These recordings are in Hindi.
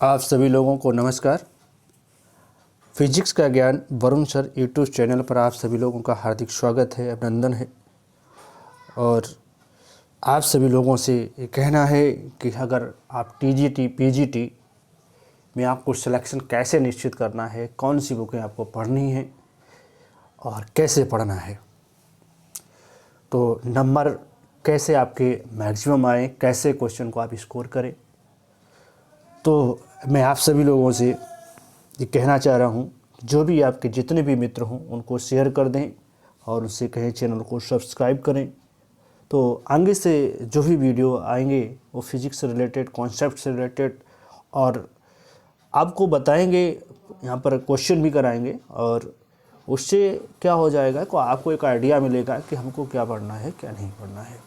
आप सभी लोगों को नमस्कार। फिजिक्स का ज्ञान वरुण सर यूट्यूब चैनल पर आप सभी लोगों का हार्दिक स्वागत है, अभिनंदन है। और आप सभी लोगों से ये कहना है कि अगर आप टीजीटी पीजीटी में आपको सिलेक्शन कैसे निश्चित करना है, कौन सी बुकें आपको पढ़नी है और कैसे पढ़ना है, तो नंबर कैसे आपके मैक्सिमम आए, कैसे क्वेश्चन को आप स्कोर करें, तो मैं आप सभी लोगों से ये कहना चाह रहा हूँ, जो भी आपके जितने भी मित्र हों उनको शेयर कर दें और उनसे कहें चैनल को सब्सक्राइब करें। तो आगे से जो भी वीडियो आएंगे वो फिज़िक्स से रिलेटेड, कॉन्सेप्ट से रिलेटेड और आपको बताएंगे, यहाँ पर क्वेश्चन भी कराएंगे और उससे क्या हो जाएगा कि आपको एक आइडिया मिलेगा कि हमको क्या पढ़ना है क्या नहीं पढ़ना है।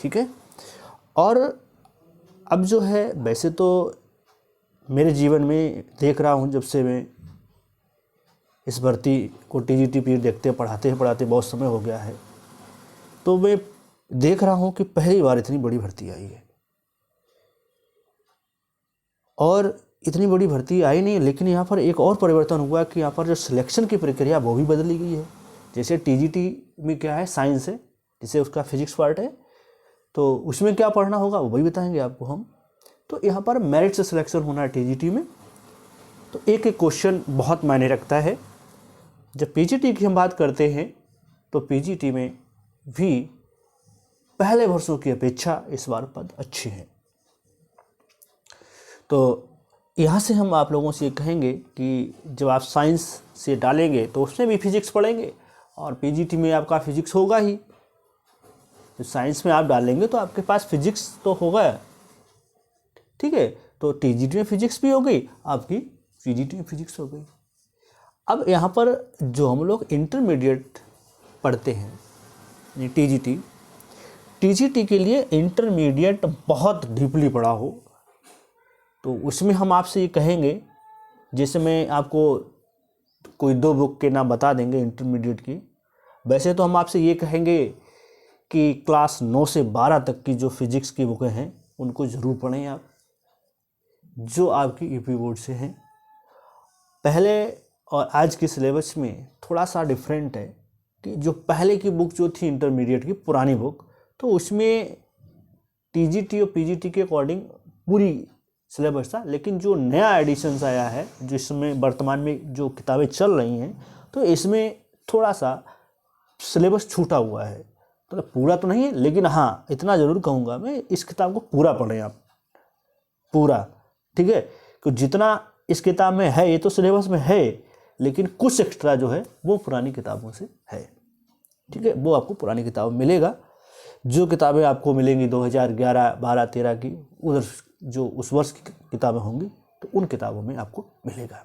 ठीक है। और अब जो है, वैसे तो मेरे जीवन में देख रहा हूँ, जब से मैं इस भर्ती को टीजीटी पी देखते पढ़ाते बहुत समय हो गया है, तो मैं देख रहा हूँ कि पहली बार इतनी बड़ी भर्ती आई है। और इतनी बड़ी भर्ती आई नहीं, लेकिन यहाँ पर एक और परिवर्तन हुआ कि यहाँ पर जो सिलेक्शन की प्रक्रिया वो भी बदली गई है। जैसे टीजीटी में क्या है, साइंस है, जैसे उसका फिजिक्स पार्ट है, तो उसमें क्या पढ़ना होगा वो भी बताएंगे आपको हम। तो यहाँ पर मेरिट से सिलेक्शन होना है टीजीटी में, तो एक एक क्वेश्चन बहुत मायने रखता है। जब पीजीटी की हम बात करते हैं तो पीजीटी में भी पहले वर्षों की अपेक्षा इस बार पद अच्छे हैं। तो यहाँ से हम आप लोगों से ये कहेंगे कि जब आप साइंस से डालेंगे तो उसमें भी फिजिक्स पढ़ेंगे और पीजीटी में आपका फिजिक्स होगा ही। तो साइंस में आप डालेंगे तो आपके पास फिजिक्स तो होगा, ठीक है। तो टीजीटी में फिजिक्स भी हो गई, आपकी पीजीटी में फिजिक्स हो गई। अब यहाँ पर जो हम लोग इंटरमीडिएट पढ़ते हैं, टीजीटी के लिए इंटरमीडिएट बहुत डीपली पढ़ा हो, तो उसमें हम आपसे ये कहेंगे, जैसे मैं आपको कोई 2 बुक के नाम बता देंगे इंटरमीडिएट की। वैसे तो हम आपसे ये कहेंगे कि क्लास 9 से 12 तक की जो फिजिक्स की बुकें हैं उनको ज़रूर पढ़ें आप, जो आपकी यूपी बोर्ड से हैं। पहले और आज के सिलेबस में थोड़ा सा डिफरेंट है कि जो पहले की बुक जो थी इंटरमीडिएट की पुरानी बुक, तो उसमें टीजीटी और पीजीटी के अकॉर्डिंग पूरी सिलेबस था। लेकिन जो नया एडिशंस आया है, जिसमें वर्तमान में जो किताबें चल रही हैं, तो इसमें थोड़ा सा सिलेबस छूटा हुआ है। तो पूरा तो नहीं है, लेकिन हाँ इतना ज़रूर कहूँगा मैं, इस किताब को पूरा पढ़ें आप, पूरा, ठीक है। कि जितना इस किताब में है ये तो सिलेबस में है, लेकिन कुछ एक्स्ट्रा जो है वो पुरानी किताबों से है, ठीक है। वो आपको पुरानी किताब मिलेगा। जो किताबें आपको मिलेंगी 2011, 12, 13 की, उधर जो उस वर्ष की किताबें होंगी तो उन किताबों में आपको मिलेगा।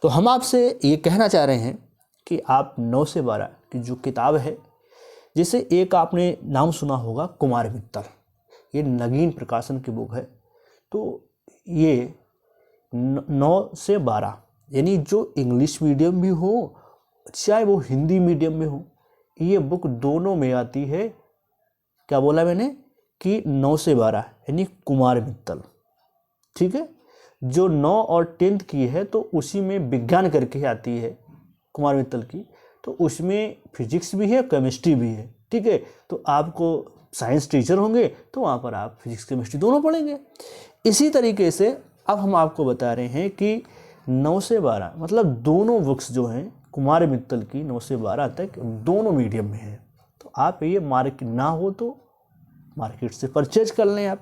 तो हम आपसे ये कहना चाह रहे हैं कि आप 9 से 12 की जो किताब है, जैसे एक आपने नाम सुना होगा कुमार मित्तल, ये नगीन प्रकाशन की बुक है। तो ये 9 से 12 यानी जो इंग्लिश मीडियम भी हो चाहे वो हिंदी मीडियम में हो, ये बुक दोनों में आती है। क्या बोला मैंने कि 9 से 12 यानी कुमार मित्तल, ठीक है। जो 9 और 10th की है तो उसी में विज्ञान करके आती है कुमार मित्तल की, तो उसमें फिजिक्स भी है, केमिस्ट्री भी है, ठीक है। तो आपको साइंस टीचर होंगे तो वहाँ पर आप फिजिक्स केमिस्ट्री दोनों पढ़ेंगे। इसी तरीके से अब हम आपको बता रहे हैं कि 9 से 12 मतलब दोनों बुक्स जो हैं कुमार मित्तल की 9 से 12 तक दोनों मीडियम में है। तो आप ये मार्केट ना हो तो मार्केट से परचेज कर लें आप।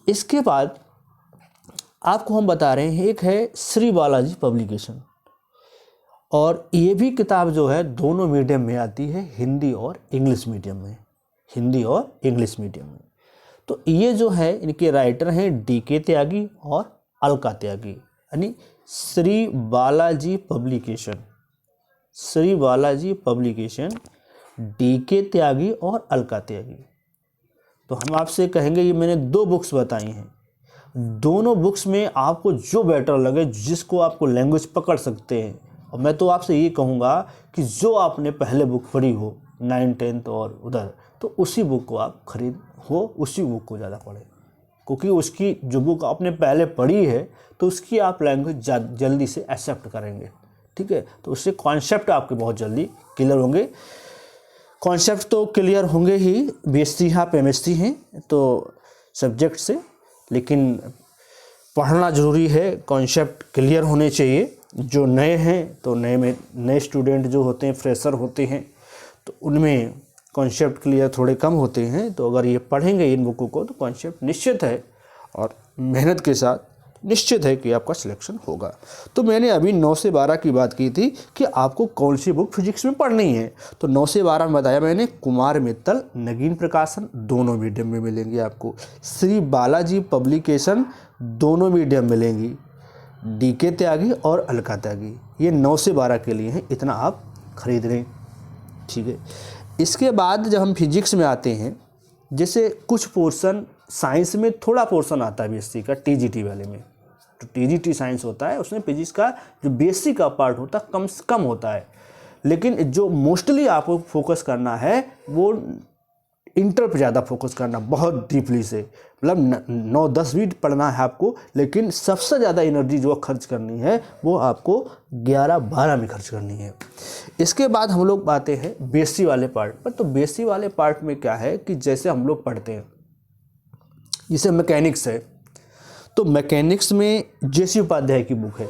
इसके बाद आपको हम बता रहे हैं, एक है श्री बालाजी पब्लिकेशन, और ये भी किताब जो है दोनों मीडियम में आती है, हिंदी और इंग्लिश मीडियम में, हिंदी और इंग्लिश मीडियम में। तो ये जो है इनके राइटर हैं DK त्यागी और अलका त्यागी, यानी Shri Balaji publication, Shri Balaji publication, DK त्यागी और अलका त्यागी। तो हम आपसे कहेंगे, ये मैंने 2 बुक्स बताई हैं, दोनों बुक्स में आपको जो बेटर लगे, जिसको आपको लैंग्वेज पकड़ सकते हैं। और मैं तो आपसे ये कहूँगा कि जो आपने पहले बुक पढ़ी हो 9, 10th और उधर, तो उसी बुक को आप खरीद हो, उसी बुक को ज़्यादा पढ़ें। क्योंकि उसकी जो बुक आपने पहले पढ़ी है तो उसकी आप लैंग्वेज जल्दी से एक्सेप्ट करेंगे, ठीक है। तो उससे कॉन्सेप्ट आपके बहुत जल्दी क्लियर होंगे। कॉन्सेप्ट तो क्लियर होंगे ही, बीएससी आप एमएससी हैं तो सब्जेक्ट से, लेकिन पढ़ना ज़रूरी है, कॉन्सेप्ट क्लियर होने चाहिए। जो नए हैं तो नए स्टूडेंट जो होते हैं, फ्रेशर होते हैं, तो उनमें कॉन्सेप्ट क्लियर थोड़े कम होते हैं। तो अगर ये पढ़ेंगे इन बुकों को तो कॉन्सेप्ट निश्चित है और मेहनत के साथ निश्चित है कि आपका सिलेक्शन होगा। तो मैंने अभी 9 से 12 की बात की थी कि आपको कौन सी बुक फिजिक्स में पढ़नी है। तो 9 से 12 में बताया मैंने, कुमार मित्तल, नगीन प्रकाशन, दोनों मीडियम में मिलेंगी आपको। श्री बालाजी पब्लिकेशन, दोनों मीडियम मिलेंगी। डीके त्यागी और अलका त्यागी, ये 9 से 12 के लिए हैं, इतना आप खरीद लें, ठीक है। इसके बाद जब हम फिजिक्स में आते हैं, जैसे कुछ पोर्शन साइंस में थोड़ा पोर्शन आता है बीएससी का टीजीटी वाले में, तो टीजीटी साइंस होता है, उसमें फिजिक्स का जो बेसिक का पार्ट होता है कम होता है। लेकिन जो मोस्टली आपको फोकस करना है वो इंटर पे ज़्यादा फोकस करना, बहुत डीपली से, मतलब 9-10 भी पढ़ना है आपको, लेकिन सबसे ज़्यादा एनर्जी जो खर्च करनी है वो आपको 11-12 में खर्च करनी है। इसके बाद हम लोग आते हैं बेसी वाले पार्ट पर। तो बेसी वाले पार्ट में क्या है कि जैसे हम लोग पढ़ते हैं, जैसे मैकेनिक्स है, तो मैकेनिक्स में जेसी उपाध्याय की बुक है,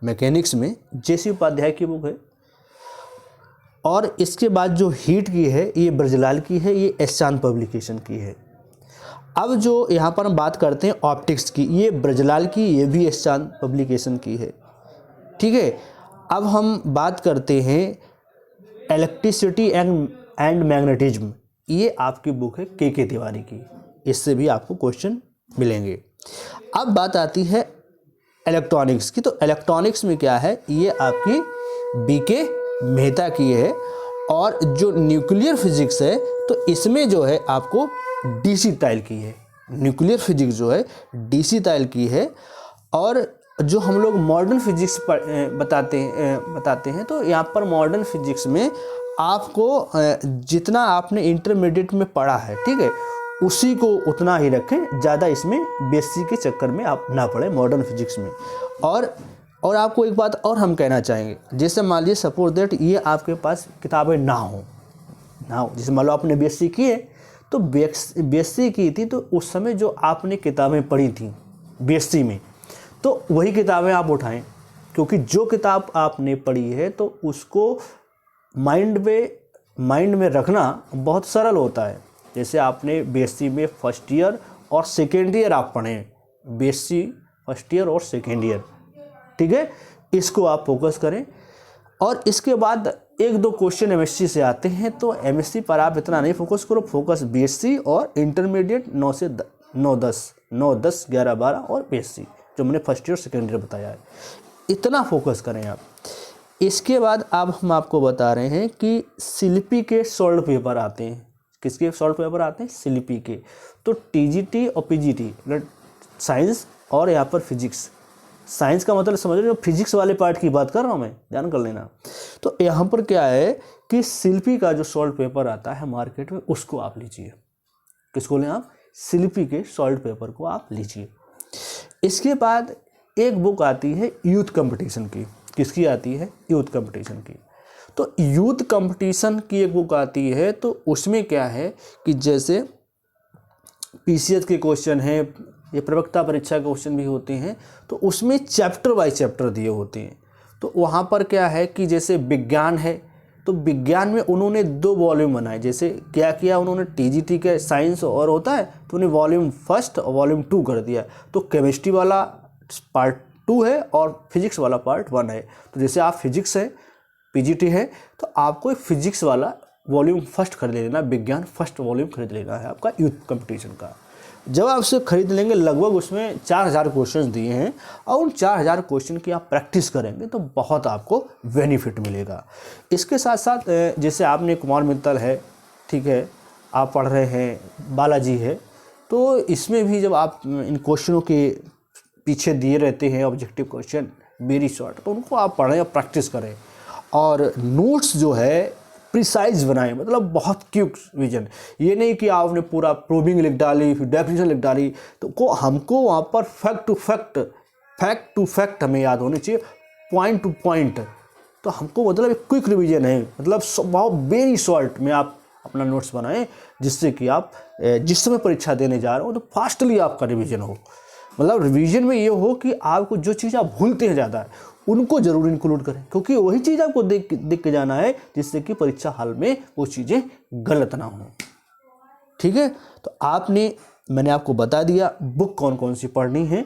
मैकेनिक्स में जेसी उपाध्याय की बुक है। और इसके बाद जो हीट की है ये ब्रजलाल की है, ये एस चांद पब्लिकेशन की है। अब जो यहाँ पर हम बात करते हैं ऑप्टिक्स की, ये ब्रजलाल की, ये भी एस चांद पब्लिकेशन की है, ठीक है। अब हम बात करते हैं इलेक्ट्रिसिटी एंड मैग्नेटिज्म, ये आपकी बुक है के तिवारी की, इससे भी आपको क्वेश्चन मिलेंगे। अब बात आती है इलेक्ट्रॉनिक्स की, तो इलेक्ट्रॉनिक्स में क्या है, ये आपकी बीके मेहता की है। और जो न्यूक्लियर फिजिक्स है तो इसमें जो है आपको डीसी ताइल की है, न्यूक्लियर फिजिक्स जो है डीसी ताइल की है। और जो हम लोग मॉडर्न फिजिक्स बताते हैं तो यहाँ पर मॉडर्न फिजिक्स में आपको जितना आपने इंटरमीडिएट में पढ़ा है, ठीक है, उसी को उतना ही रखें, ज़्यादा इसमें बेसिक के चक्कर में आप ना पढ़ें मॉडर्न फिजिक्स में। और आपको एक बात और हम कहना चाहेंगे, जैसे मान लीजिए सपोज दैट ये आपके पास किताबें ना हो, जैसे मान लो आपने बीएससी की है, तो बीएससी की थी तो उस समय जो आपने किताबें पढ़ी थी बीएससी में, तो वही किताबें आप उठाएं, क्योंकि जो किताब आपने पढ़ी है तो उसको माइंड में रखना बहुत सरल होता है। जैसे आपने बीएससी में फर्स्ट ईयर और सेकेंड ईयर आप पढ़ें, बीएससी फर्स्ट ईयर और सेकेंड ईयर, ठीक है, इसको आप फोकस करें। और इसके बाद 1-2 क्वेश्चन एमएससी से आते हैं, तो एमएससी पर आप इतना नहीं फोकस करो, फोकस बीएससी और इंटरमीडिएट 9-10, 11-12 और बीएससी जो मैंने फर्स्ट ईयर सेकेंड ईयर बताया है, इतना फोकस करें आप। इसके बाद अब हम आपको बता रहे हैं कि शिल्पी के सॉल्व पेपर आते हैं। किसके सॉल्व पेपर आते हैं? शिल्पी के। तो टीजीटी और पीजीटी साइंस और यहाँ पर फिजिक्स, साइंस का मतलब समझ रहे हो, फिजिक्स वाले पार्ट की बात कर रहा हूँ मैं, ध्यान कर लेना। तो यहाँ पर क्या है कि शिल्पी का जो सॉल्व पेपर आता है मार्केट में, उसको आप लीजिए। किसको लें आप? शिल्पी के सॉल्व पेपर को आप लीजिए। इसके बाद एक बुक आती है यूथ कंपटीशन की। किसकी आती है? यूथ कंपटीशन की। तो यूथ कंपटीशन की एक बुक आती है, तो उसमें क्या है कि जैसे पीसीएस के क्वेश्चन हैं, ये प्रवक्ता परीक्षा के क्वेश्चन भी होते हैं, तो उसमें चैप्टर बाय चैप्टर दिए होते हैं। तो वहाँ पर क्या है कि जैसे विज्ञान है, तो विज्ञान में उन्होंने 2 वॉल्यूम बनाए। जैसे क्या किया उन्होंने, टीजीटी के साइंस और होता है तो उन्हें वॉल्यूम 1 और वॉल्यूम 2 कर दिया। तो केमिस्ट्री वाला पार्ट 2 है और फिजिक्स वाला पार्ट 1 है। तो जैसे आप फिजिक्स है, पीजीटी है, तो आपको फिजिक्स वाला वॉल्यूम 1 खरीद लेना, विज्ञान फर्स्ट वॉल्यूम खरीद लेना है आपका यूथ कंपटीशन का। जब आप उसे खरीद लेंगे, लगभग उसमें 4000 क्वेश्चन दिए हैं और उन 4000 क्वेश्चन की आप प्रैक्टिस करेंगे तो बहुत आपको बेनिफिट मिलेगा। इसके साथ साथ जैसे आपने कुमार मित्तल है, ठीक है, आप पढ़ रहे हैं, बालाजी है, तो इसमें भी जब आप इन क्वेश्चनों के पीछे दिए रहते हैं ऑब्जेक्टिव क्वेश्चन वेरी शॉर्ट, तो उनको आप पढ़ें और प्रैक्टिस करें। और नोट्स जो है प्रिसाइज बनाएं, मतलब बहुत क्विक रिवीजन। ये नहीं कि आपने पूरा प्रूविंग लिख डाली फिर डेफिनेशन लिख डाली, तो हमको वहाँ पर फैक्ट टू फैक्ट हमें याद होनी चाहिए, पॉइंट टू पॉइंट। तो हमको मतलब एक क्विक रिवीजन है, मतलब बहुत वेरी शॉर्ट में आप अपना नोट्स बनाएं, जिससे कि आप जिस समय परीक्षा देने जा रहे हो तो फास्टली आपका रिवीजन हो। मतलब रिवीजन में ये हो कि आपको जो चीज़ आप भूलते हैं ज़्यादा उनको जरूर इंक्लूड करें, क्योंकि वही चीज़ आपको देख के जाना है जिससे कि परीक्षा हाल में वो चीज़ें गलत ना हो। ठीक है, तो मैंने आपको बता दिया बुक कौन कौन सी पढ़नी है।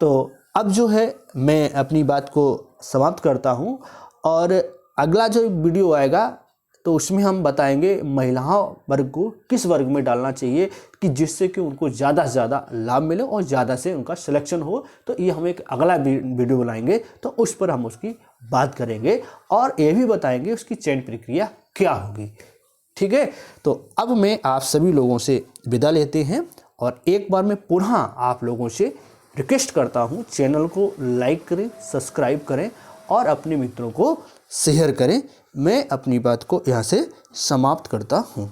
तो अब जो है मैं अपनी बात को समाप्त करता हूँ, और अगला जो वीडियो आएगा तो उसमें हम बताएंगे महिलाओं वर्ग को किस वर्ग में डालना चाहिए कि जिससे कि उनको ज़्यादा से ज़्यादा लाभ मिले और ज़्यादा से उनका सिलेक्शन हो। तो ये हम एक अगला वीडियो बनाएंगे, तो उस पर हम उसकी बात करेंगे और ये भी बताएंगे उसकी चयन प्रक्रिया क्या होगी। ठीक है, तो अब मैं आप सभी लोगों से विदा लेते हैं, और एक बार मैं पुनः आप लोगों से रिक्वेस्ट करता हूँ, चैनल को लाइक करें, सब्सक्राइब करें और अपने मित्रों को शेयर करें। मैं अपनी बात को यहाँ से समाप्त करता हूँ।